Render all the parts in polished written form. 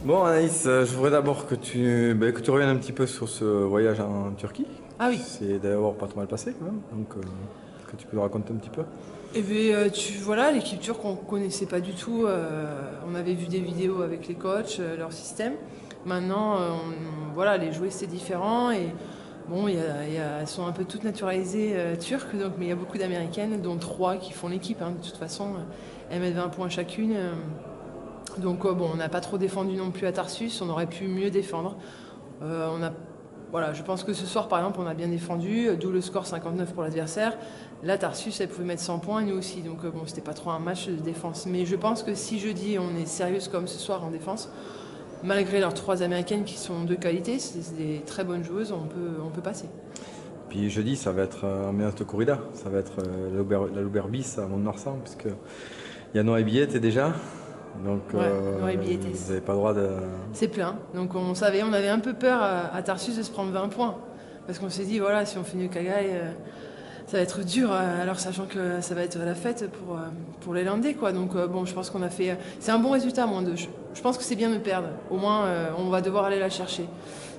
Bon Anaïs, je voudrais d'abord que tu reviennes un petit peu sur ce voyage en Turquie. Ah oui. C'est d'abord pas trop mal passé quand même, donc que tu peux nous raconter un petit peu. Et bien, voilà, l'équipe turque, on connaissait pas du tout. On avait vu des vidéos avec les coachs, leur système. Maintenant, voilà, les jouets c'est différent et bon, elles sont un peu toutes naturalisées turques, donc, mais il y a beaucoup d'américaines, dont 3 qui font l'équipe. Hein, de toute façon, elles mettent 20 points chacune. Donc bon, on n'a pas trop défendu non plus à Tarsus, on aurait pu mieux défendre. Voilà, je pense que ce soir, par exemple, on a bien défendu, d'où le score 59 pour l'adversaire. Là, Tarsus, elle pouvait mettre 100 points, et nous aussi. Donc bon, c'était pas trop un match de défense. Mais je pense que si jeudi, on est sérieuse comme ce soir en défense, malgré leurs 3 américaines qui sont de qualité, c'est des très bonnes joueuses, on peut passer. Puis jeudi, ça va être ambiance de corrida, ça va être la Louber bis à Mont-de-Marsan, puisque il y a Noé Billette déjà. Donc ouais, vous n'avez pas le droit de... C'est plein. Donc on savait, on avait un peu peur à Tarsus de se prendre 20 points. Parce qu'on s'est dit, voilà, si on fait Nukagay, ça va être dur, alors sachant que ça va être la fête pour les Landais, quoi. Donc bon, je pense qu'on a fait... C'est un bon résultat, moins 2. Je pense que c'est bien de perdre. Au moins, on va devoir aller la chercher.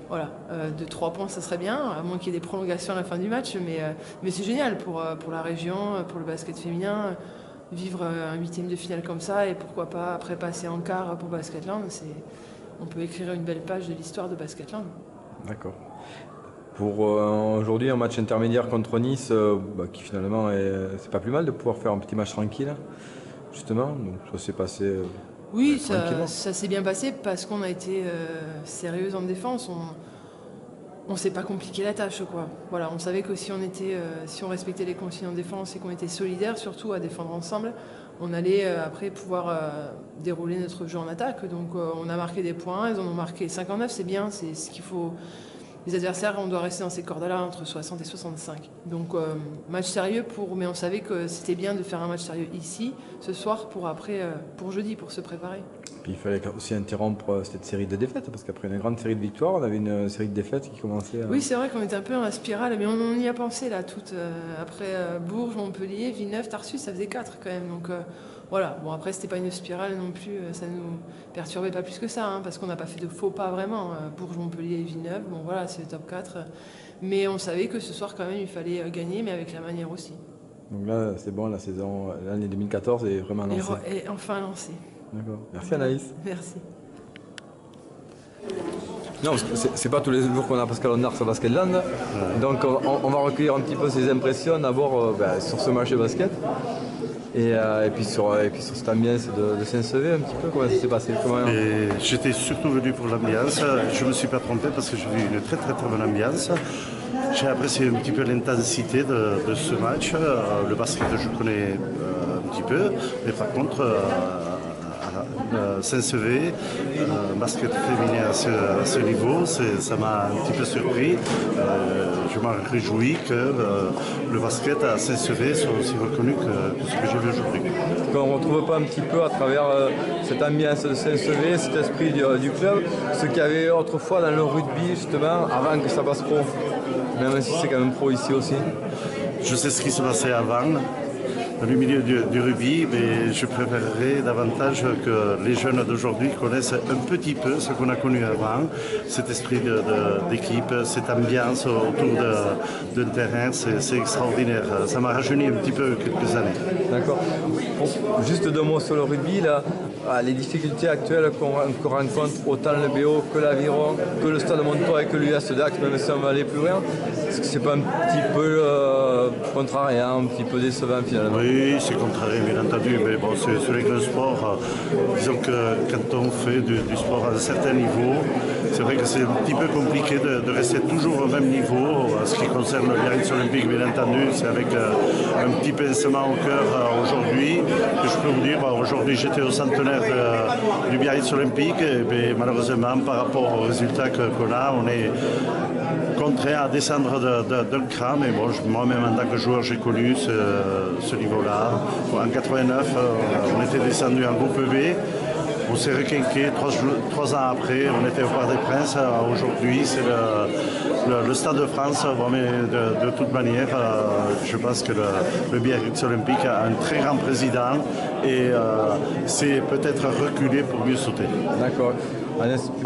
Voilà, de 3 points, ça serait bien, à moins qu'il y ait des prolongations à la fin du match. Mais c'est génial pour la région, pour le basket féminin. Vivre un 8e de finale comme ça et pourquoi pas après passer en quart pour Basketland, on peut écrire une belle page de l'histoire de Basketland. D'accord. Pour aujourd'hui, un match intermédiaire contre Nice, qui finalement c'est pas plus mal de pouvoir faire un petit match tranquille, justement. Donc ça s'est passé. Oui, ça s'est bien passé parce qu'on a été sérieuse en défense. On s'est pas compliqué la tâche, quoi. Voilà, on savait que si on respectait les consignes en défense et qu'on était solidaires, surtout à défendre ensemble, on allait après pouvoir dérouler notre jeu en attaque. Donc on a marqué des points, elles en ont marqué 59, c'est bien, c'est ce qu'il faut. Les adversaires, on doit rester dans ces cordes-là entre 60 et 65. Donc match sérieux mais on savait que c'était bien de faire un match sérieux ici, ce soir, pour jeudi, pour se préparer. Puis il fallait aussi interrompre cette série de défaites, parce qu'après une grande série de victoires, on avait une série de défaites qui commençait à... Oui, c'est vrai qu'on était un peu dans la spirale, mais on y a pensé là, après Bourges, Montpellier, Villeneuve, Tarsus, ça faisait 4 quand même. Donc voilà, bon après c'était pas une spirale non plus, ça nous perturbait pas plus que ça, hein, parce qu'on n'a pas fait de faux pas vraiment. Bourges, Montpellier et Villeneuve, bon voilà, c'est le top 4. Mais on savait que ce soir quand même il fallait gagner, mais avec la manière aussi. Donc là, c'est bon, l'année 2014 est vraiment lancée. Et enfin lancée. D'accord. Merci Anaïs. Merci. Non, parce que c'est pas tous les jours qu'on a Pascal Ondar sur Basketland. Donc on va recueillir un petit peu ses impressions d'abord sur ce match de basket. Et puis sur cette ambiance de Saint-Sevé un petit peu, comment ça s'est passé? J'étais surtout venu pour l'ambiance, je ne me suis pas trompé parce que j'ai vu une très très très bonne ambiance. J'ai apprécié un petit peu l'intensité de ce match. Le basket je connais un petit peu, mais par contre Saint-Sevé, basket féminin à ce niveau, ça m'a un petit peu surpris. Je m'en réjouis que le basket à Saint-Sevé soit aussi reconnu que ce que j'ai vu aujourd'hui. On ne retrouve pas un petit peu à travers cette ambiance de Saint-Sevé, cet esprit du club, ce qu'il y avait autrefois dans le rugby justement, avant que ça passe pro, même si c'est quand même pro ici aussi. Je sais ce qui se passait avant. Dans le milieu du rugby, mais je préférerais davantage que les jeunes d'aujourd'hui connaissent un petit peu ce qu'on a connu avant, cet esprit d'équipe, cette ambiance autour d'un terrain, c'est extraordinaire. Ça m'a rajeuni un petit peu quelques années. D'accord. Juste 2 mots sur le rugby, là, les difficultés actuelles qu'on rencontre, autant le BO que l'Aviron, que le Stade Montois et que l'US Dax, même si on va aller plus loin, est-ce que c'est pas un petit peu contrariant, un petit peu décevant finalement? Oui, c'est contrarié bien entendu, mais bon, c'est les grands sports. Disons que quand on fait du sport à un certain niveau, c'est vrai que c'est un petit peu compliqué de rester toujours au même niveau. En ce qui concerne le Biarritz Olympique, bien entendu, c'est avec un petit pincement au cœur aujourd'hui que je peux vous dire. Aujourd'hui, j'étais au centenaire du Biarritz Olympique, et malheureusement, par rapport aux résultats qu'on a, on est contraint à descendre d'un cran, mais bon, moi-même en tant que joueur, j'ai connu ce niveau-là. En 89, on était descendu en groupe B. On s'est requinqué 3 ans après, on était au Parc des Princes. Aujourd'hui, c'est le Stade de France. Bon, mais de toute manière, je pense que le Biarritz Olympique a un très grand président et c'est peut-être reculer pour mieux sauter. D'accord.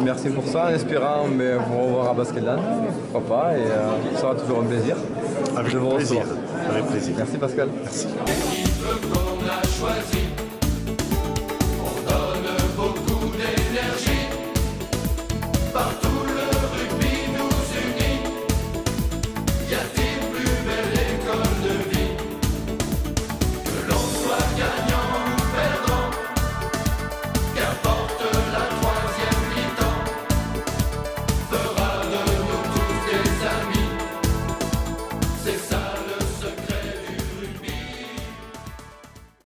Merci pour ça, en espérant vous revoir à Baskeland, pourquoi pas, et ce sera toujours un plaisir Avec de vous plaisir. recevoir. Avec plaisir. Merci Pascal. Merci.